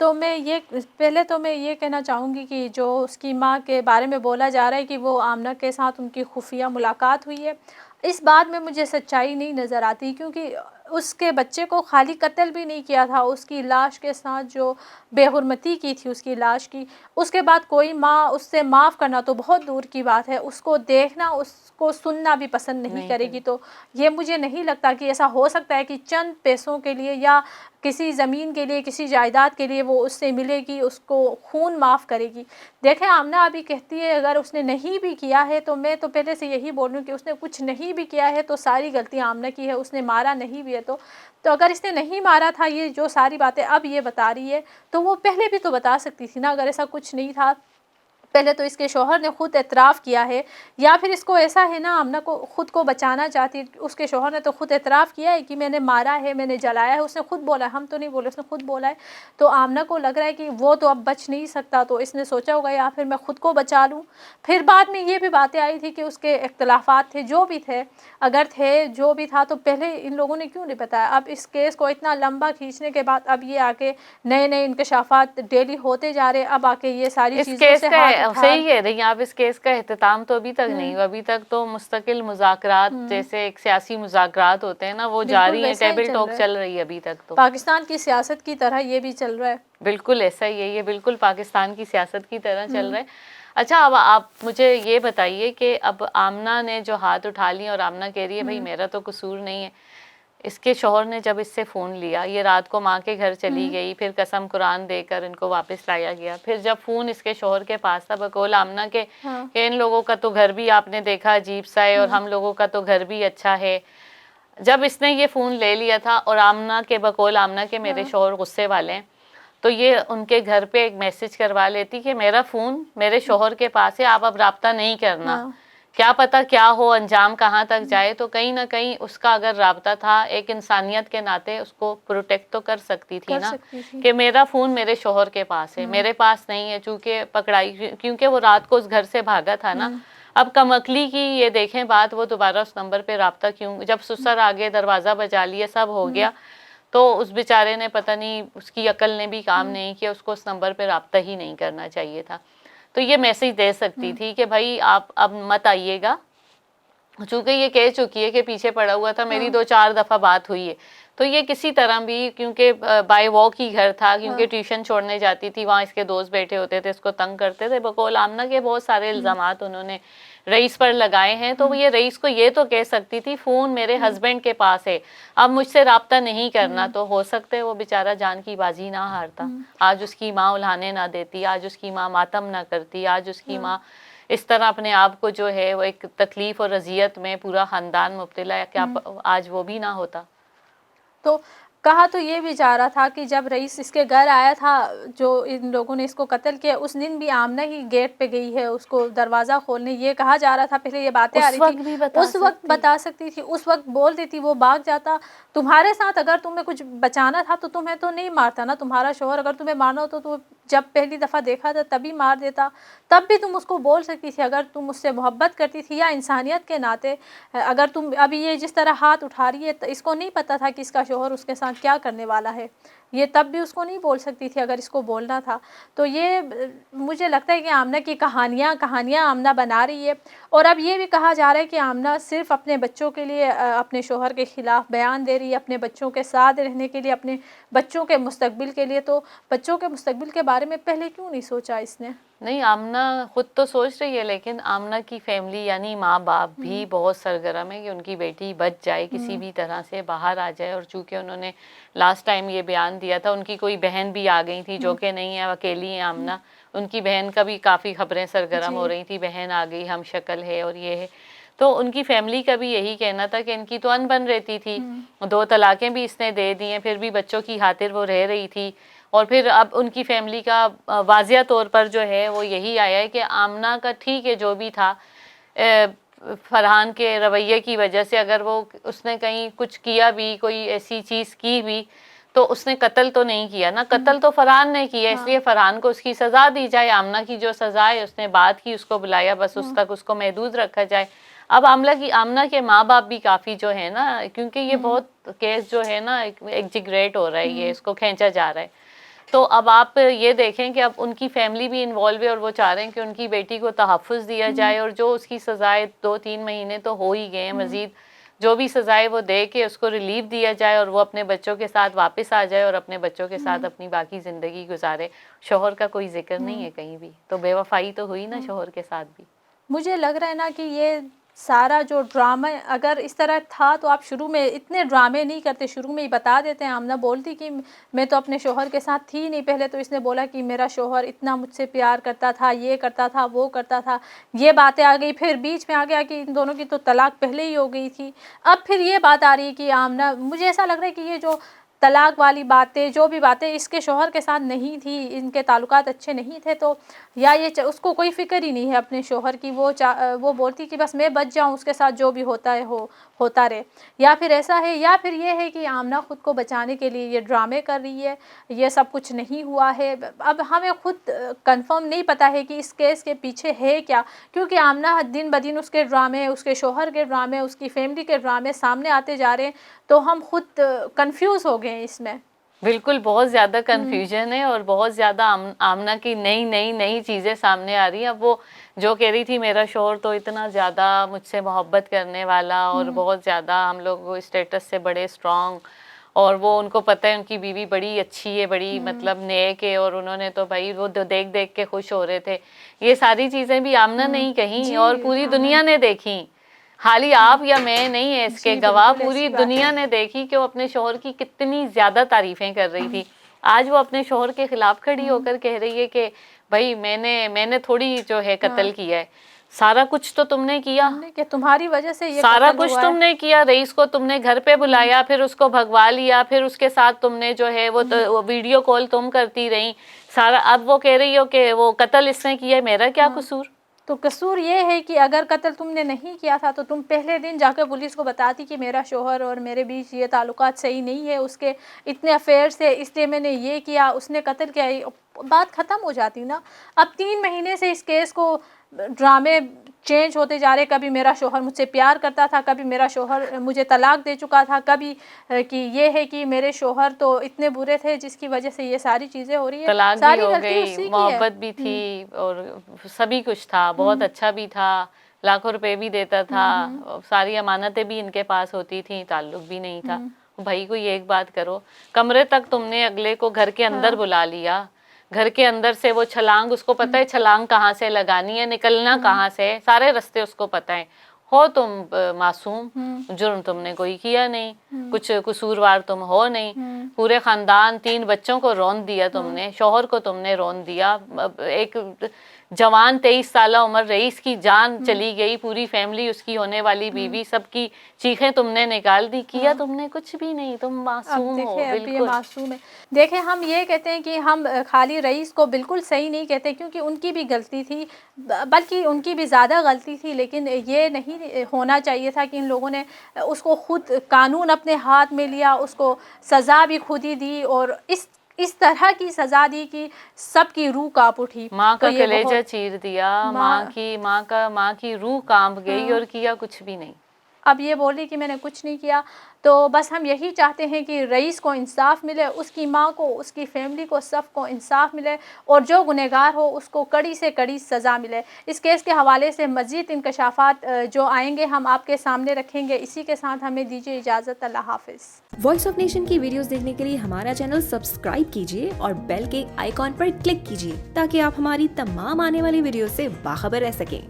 تو میں یہ کہنا چاہوں گی کہ جو اس کی ماں کے بارے میں بولا جا رہا ہے کہ وہ آمنہ کے ساتھ ان کی خفیہ ملاقات ہوئی ہے، اس بات میں مجھے سچائی نہیں نظر آتی، کیونکہ اس کے بچے کو خالی قتل بھی نہیں کیا تھا، اس کی لاش کے ساتھ جو بے حرمتی کی تھی اس کی لاش کی، اس کے بعد کوئی ماں اس سے معاف کرنا تو بہت دور کی بات ہے، اس کو دیکھنا، اس کو سننا بھی پسند نہیں کرے گی۔ تو یہ مجھے نہیں لگتا کہ ایسا ہو سکتا ہے کہ چند پیسوں کے لیے یا کسی زمین کے لیے، کسی جائیداد کے لیے وہ اس سے ملے گی، اس کو خون معاف کرے گی۔ دیکھیں آمنہ ابھی کہتی ہے اگر اس نے نہیں بھی کیا ہے تو میں تو پہلے سے یہی بول رہی ہوں کہ اس نے کچھ نہیں بھی کیا ہے تو ساری غلطی آمنہ کی ہے، اس نے مارا نہیں بھی ہے تو اگر اس نے نہیں مارا تھا، یہ جو ساری باتیں اب یہ بتا رہی ہے تو وہ پہلے بھی تو بتا سکتی تھی نا، اگر ایسا کچھ نہیں تھا۔ پہلے تو اس کے شوہر نے خود اعتراف کیا ہے، یا پھر اس کو ایسا ہے نا، آمنہ کو خود کو بچانا چاہتی، اس کے شوہر نے تو خود اعتراف کیا ہے کہ میں نے مارا ہے، میں نے جلایا ہے، اس نے خود بولا ہے، ہم تو نہیں بولے، اس نے خود بولا ہے۔ تو آمنہ کو لگ رہا ہے کہ وہ تو اب بچ نہیں سکتا، تو اس نے سوچا ہوگا یا پھر میں خود کو بچا لوں۔ پھر بعد میں یہ بھی باتیں آئی تھی کہ اس کے اختلافات تھے، جو بھی تھے، اگر تھے جو بھی تھا تو پہلے ان لوگوں نے کیوں نہیں بتایا؟ اب اس کیس کو اتنا لمبا کھینچنے کے بعد اب یہ آ کے نئے انکشافات ڈیلی ہوتے جا رہے، اب آ کے یہ ساری اس چیزوں کیس سے کا ہاتھ اٹھا۔ صحیح کہہ رہی ہیں آپ، اس کیس کا اختتام تو ابھی تک نہیں ہوا، ابھی تک تو مستقل مذاکرات جیسے ایک سیاسی مذاکرات ہوتے ہیں نا، وہ جاری ہیں، ٹیبل ٹاک چل رہی ہے ابھی تک تو پاکستان کی سیاست کی طرح یہ بھی چل رہا ہے۔ بالکل ایسا ہی ہے، یہ بالکل پاکستان کی سیاست کی طرح چل رہا ہے۔ اچھا اب آپ مجھے یہ بتائیے کہ اب آمنہ نے جو ہاتھ اٹھا لی اور آمنہ کہہ رہی ہے بھائی میرا تو قصور نہیں ہے، اس کے شوہر نے جب اس سے فون لیا، یہ رات کو ماں کے گھر چلی گئی، پھر قسم قرآن دے کر ان کو واپس لایا گیا، پھر جب فون اس کے شوہر کے پاس تھا بقول آمنہ کے کہ ان لوگوں کا تو گھر بھی آپ نے دیکھا عجیب سا ہے اور ہم لوگوں کا تو گھر بھی اچھا ہے، جب اس نے یہ فون لے لیا تھا اور آمنہ کے بقول آمنہ کے میرے شوہر غصے والے ہیں، تو یہ ان کے گھر پہ ایک میسج کروا لیتی کہ میرا فون میرے شوہر کے پاس ہے، آپ اب رابطہ نہیں کرنا، کیا پتا کیا ہو، انجام کہاں تک جائے۔ تو کہیں نہ کہیں اس کا اگر رابطہ تھا، ایک انسانیت کے ناطے اس کو پروٹیکٹ تو کر سکتی تھی نا، کہ میرا فون میرے شوہر کے پاس ہے، میرے پاس نہیں ہے، چونکہ پکڑائی، کیونکہ وہ رات کو اس گھر سے بھاگا تھا نا۔ اب کم عقلی کی یہ دیکھیں بات، وہ دوبارہ اس نمبر پہ رابطہ کیوں، جب سسر آگے دروازہ بجا لیا، سب ہو گیا، تو اس بیچارے نے پتہ نہیں، اس کی عقل نے بھی کام نہیں کیا، اس کو اس نمبر پہ رابطہ ہی نہیں کرنا چاہیے تھا۔ تو یہ میسج دے سکتی تھی کہ بھائی آپ اب مت آئیے گا، چونکہ یہ کہہ چکی ہے کہ پیچھے پڑا ہوا تھا، میری 2-4 دفعہ بات ہوئی ہے، تو یہ کسی طرح بھی، کیونکہ بائی واک ہی گھر تھا، کیونکہ ٹیوشن چھوڑنے جاتی تھی، وہاں اس کے دوست بیٹھے ہوتے تھے، اس کو تنگ کرتے تھے، بقول آمنہ کے بہت سارے الزامات انہوں نے رئیس پر لگائے ہیں، تو یہ رئیس کو یہ تو کہہ سکتی تھی فون میرے ہسبینڈ کے پاس ہے، اب مجھ سے رابطہ نہیں کرنا، تو ہو سکتا ہے وہ بیچارہ جان کی بازی نہ ہارتا، آج اس کی ماں الہانے نہ دیتی، آج اس کی ماں ماتم نہ کرتی، آج اس کی ماں اس طرح اپنے آپ کو جو ہے وہ ایک تکلیف اور اذیت میں پورا خاندان مبتلا ہے، کیا آج وہ بھی نہ ہوتا۔ تو کہا تو یہ بھی جا رہا تھا کہ جب رئیس اس کے گھر آیا تھا، جو ان لوگوں نے اس کو قتل کیا، اس دن بھی آمنہ ہی گیٹ پہ گئی ہے اس کو دروازہ کھولنے، یہ کہا جا رہا تھا، پہلے یہ باتیں آ رہی تھی، اس وقت بتا سکتی تھی، اس وقت بول دیتی، وہ بھاگ جاتا۔ تمہارے ساتھ اگر تمہیں کچھ بچانا تھا تو تمہیں تو نہیں مارتا نا، تمہارا شوہر اگر تمہیں مارنا ہوتا تو جب پہلی دفعہ دیکھا تھا تبھی مار دیتا، تب بھی تم اس کو بول سکتی تھی، اگر تم اس سے محبت کرتی تھی یا انسانیت کے ناطے، اگر تم ابھی یہ جس طرح ہاتھ اٹھا رہی ہے، اس کو نہیں پتہ تھا کہ اس کا شوہر اس کے ساتھ کیا کرنے والا ہے، یہ تب بھی اس کو نہیں بول سکتی تھی اگر اس کو بولنا تھا۔ تو یہ مجھے لگتا ہے کہ آمنہ کی کہانیاں آمنہ بنا رہی ہے، اور اب یہ بھی کہا جا رہا ہے کہ آمنہ صرف اپنے بچوں کے لیے اپنے شوہر کے خلاف بیان دے رہی ہے، اپنے بچوں کے ساتھ رہنے کے لیے، اپنے بچوں کے مستقبل کے لیے۔ تو بچوں کے مستقبل کے بارے میں پہلے کیوں نہیں سوچا اس نے؟ نہیں، آمنہ خود تو سوچ رہی ہے، لیکن آمنہ کی فیملی یعنی ماں باپ بھی بہت سرگرم ہے کہ ان کی بیٹی بچ جائے، کسی بھی طرح سے باہر آ جائے، اور چونکہ انہوں نے لاسٹ ٹائم یہ بیان دیا تھا، ان کی کوئی بہن بھی آ گئی تھی جو کہ نہیں ہے، اکیلی ہیں آمنہ، ان کی بہن کا بھی کافی خبریں سرگرم ہو رہی تھی، بہن آ گئی، ہم شکل ہے اور یہ ہے، تو ان کی فیملی کا بھی یہی کہنا تھا کہ ان کی تو انبن رہتی تھی، 2 طلاقیں بھی اس نے دے دی ہیں، پھر بھی بچوں کی خاطر وہ رہ رہی تھی، اور پھر اب ان کی فیملی کا واضح طور پر جو ہے وہ یہی آیا ہے کہ آمنہ کا ٹھیک ہے جو بھی تھا، فرحان کے رویے کی وجہ سے اگر وہ اس نے کہیں کچھ کیا بھی، کوئی ایسی چیز کی بھی، تو اس نے قتل تو نہیں کیا نا، قتل تو فرحان نے کیا، اس لیے فرحان کو اس کی سزا دی جائے، آمنہ کی جو سزا ہے اس نے بات کی، اس کو بلایا، بس اس تک اس کو محدود رکھا جائے۔ اب آمنہ کے ماں باپ بھی کافی جو ہے نا، کیونکہ یہ بہت کیس جو ہے نا ایگزیگریٹ ہو رہا ہے، یہ اس کو کھینچا جا رہا ہے، تو اب آپ یہ دیکھیں کہ اب ان کی فیملی بھی انوالو ہے اور وہ چاہ رہے ہیں کہ ان کی بیٹی کو تحفظ دیا جائے، اور جو اس کی سزائے 2-3 مہینے تو ہو ہی گئے ہیں، مزید جو بھی سزائے وہ دے کے اس کو ریلیف دیا جائے اور وہ اپنے بچوں کے ساتھ واپس آ جائے اور اپنے بچوں کے ساتھ اپنی باقی زندگی گزارے. شوہر کا کوئی ذکر نہیں ہے کہیں بھی، تو بے وفائی تو ہوئی نا شوہر کے ساتھ بھی. مجھے لگ رہا ہے نا کہ یہ سارا جو ڈرامہ اگر اس طرح تھا تو آپ شروع میں اتنے ڈرامے نہیں کرتے، شروع میں ہی بتا دیتے ہیں. آمنہ بولتی کہ میں تو اپنے شوہر کے ساتھ تھی نہیں. پہلے تو اس نے بولا کہ میرا شوہر اتنا مجھ سے پیار کرتا تھا، یہ کرتا تھا، وہ کرتا تھا، یہ باتیں آ گئی. پھر بیچ میں آ گیا کہ ان دونوں کی تو طلاق پہلے ہی ہو گئی تھی. اب پھر یہ بات آ رہی ہے کہ آمنہ، مجھے ایسا لگ رہا ہے کہ یہ جو طلاق والی باتیں، جو بھی باتیں اس کے شوہر کے ساتھ نہیں تھی، ان کے تعلقات اچھے نہیں تھے، تو یا یہ اس کو کوئی فکر ہی نہیں ہے اپنے شوہر کی. وہ بولتی کہ بس میں بچ جاؤں، اس کے ساتھ جو بھی ہوتا ہے ہوتا رہے. یا پھر ایسا ہے، یا پھر یہ ہے کہ آمنہ خود کو بچانے کے لیے یہ ڈرامے کر رہی ہے، یہ سب کچھ نہیں ہوا ہے. اب ہمیں خود کنفرم نہیں پتہ ہے کہ اس کیس کے پیچھے ہے کیا، کیونکہ آمنہ دن بدن اس کے ڈرامے، اس کے شوہر کے ڈرامے، اس کی فیملی کے ڈرامے سامنے آتے جا رہے ہیں، تو ہم خود کنفیوز ہو گئے ہیں اس میں. بالکل بہت زیادہ کنفیوژن ہے اور بہت زیادہ آمنہ کی نئی چیزیں سامنے آ رہی ہیں. اب وہ جو کہہ رہی تھی میرا شوہر تو اتنا زیادہ مجھ سے محبت کرنے والا اور بہت زیادہ ہم لوگ اسٹیٹس سے بڑے اسٹرانگ، اور وہ ان کو پتہ ہے ان کی بیوی بڑی اچھی ہے، بڑی مطلب نیک ہے، اور انہوں نے تو بھائی وہ دیکھ کے خوش ہو رہے تھے. یہ ساری چیزیں بھی آمنہ نہیں کہیں اور پوری دنیا نے دیکھی. حالی آپ یا میں نہیں ہے اس کے گواہ، پوری دنیا نے دیکھی کہ وہ اپنے شوہر کی کتنی زیادہ تعریفیں کر رہی تھی. آج وہ اپنے شوہر کے خلاف کھڑی ہو کر کہہ رہی ہے کہ بھائی میں نے تھوڑی جو ہے قتل کیا ہے. سارا کچھ تو تم نے کیا، کہ تمہاری وجہ سے یہ سارا قتل کچھ ہوا ہے. تم نے کیا. رئیس کو تم نے گھر پہ بلایا، پھر اس کو بھگوا لیا، پھر اس کے ساتھ تم نے جو ہے وہ ویڈیو کال تم کرتی رہی سارا. اب وہ کہہ رہی ہو کہ وہ قتل اس نے کیا ہے، میرا کیا قصور؟ تو قصور یہ ہے کہ اگر قتل تم نے نہیں کیا تھا تو تم پہلے دن جا کے پولیس کو بتاتی کہ میرا شوہر اور میرے بیچ یہ تعلقات صحیح نہیں ہے، اس کے اتنے افیئرس تھے، اس لیے میں نے یہ کیا، اس نے قتل کیا. بات ختم ہو جاتی نا. اب 3 مہینے سے اس کیس کو ڈرامے چینج ہوتے جا رہے. کبھی میرا شوہر مجھ سے پیار کرتا تھا، کبھی میرا شوہر مجھے طلاق دے چکا تھا، کبھی کہ یہ ہے کہ میرے شوہر تو اتنے برے تھے جس کی وجہ سے یہ ساری چیزیں ہو رہی ہیں. طلاق بھی ساری ہو غلطی گئی، اسی کی ہے. محبت بھی تھی اور سبھی کچھ تھا، بہت اچھا بھی تھا، لاکھوں روپے بھی دیتا تھا، ساری امانتیں بھی ان کے پاس ہوتی تھیں، تعلق بھی نہیں تھا. بھائی کو یہ ایک بات کرو، کمرے تک تم نے اگلے کو گھر کے اندر بلا لیا، گھر کے اندر سے وہ چھلانگ، اس کو پتہ ہے چھلانگ کہاں سے لگانی ہے، نکلنا کہاں سے، سارے رستے اس کو پتہ ہے. ہو تم معصوم، جرم تم نے کوئی کیا نہیں، کچھ قصوروار تم ہو نہیں. پورے خاندان 3 بچوں کو رون دیا تم نے، شوہر کو تم نے رون دیا. ایک جوان 23 سالہ عمر رئیس کی جان چلی گئی، پوری فیملی اس کی ہونے والی بیوی سب کی چیخیں تم نے نکال دی. کیا تم نے کچھ بھی نہیں، تم معصوم ہو بالکل. معصوم ہے. دیکھیں ہم یہ کہتے ہیں کہ ہم خالی رئیس کو بالکل صحیح نہیں کہتے، کیونکہ ان کی بھی غلطی تھی، بلکہ ان کی بھی زیادہ غلطی تھی. لیکن یہ نہیں ہونا چاہیے تھا کہ ان لوگوں نے اس کو خود قانون اپنے ہاتھ میں لیا، اس کو سزا بھی خود ہی دی، اور اس طرح کی سزا دی کہ سب کی روح کانپ اٹھی. ماں کا کلیجہ چیر دیا، ماں کی روح کانپ گئی اور کیا کچھ بھی نہیں. اب یہ بولی کہ میں نے کچھ نہیں کیا. تو بس ہم یہی چاہتے ہیں کہ رئیس کو انصاف ملے، اس کی ماں کو، اس کی فیملی کو، سب کو انصاف ملے، اور جو گنہگار ہو اس کو کڑی سے کڑی سزا ملے. اس کیس کے حوالے سے مزید انکشافات جو آئیں گے ہم آپ کے سامنے رکھیں گے. اسی کے ساتھ ہمیں دیجیے اجازت. اللہ حافظ. وائس آف نیشن کی ویڈیوز دیکھنے کے لیے ہمارا چینل سبسکرائب کیجیے اور بیل کے آئیکن پر کلک کیجیے تاکہ آپ ہماری تمام آنے والی ویڈیوز سے باخبر رہ سکیں.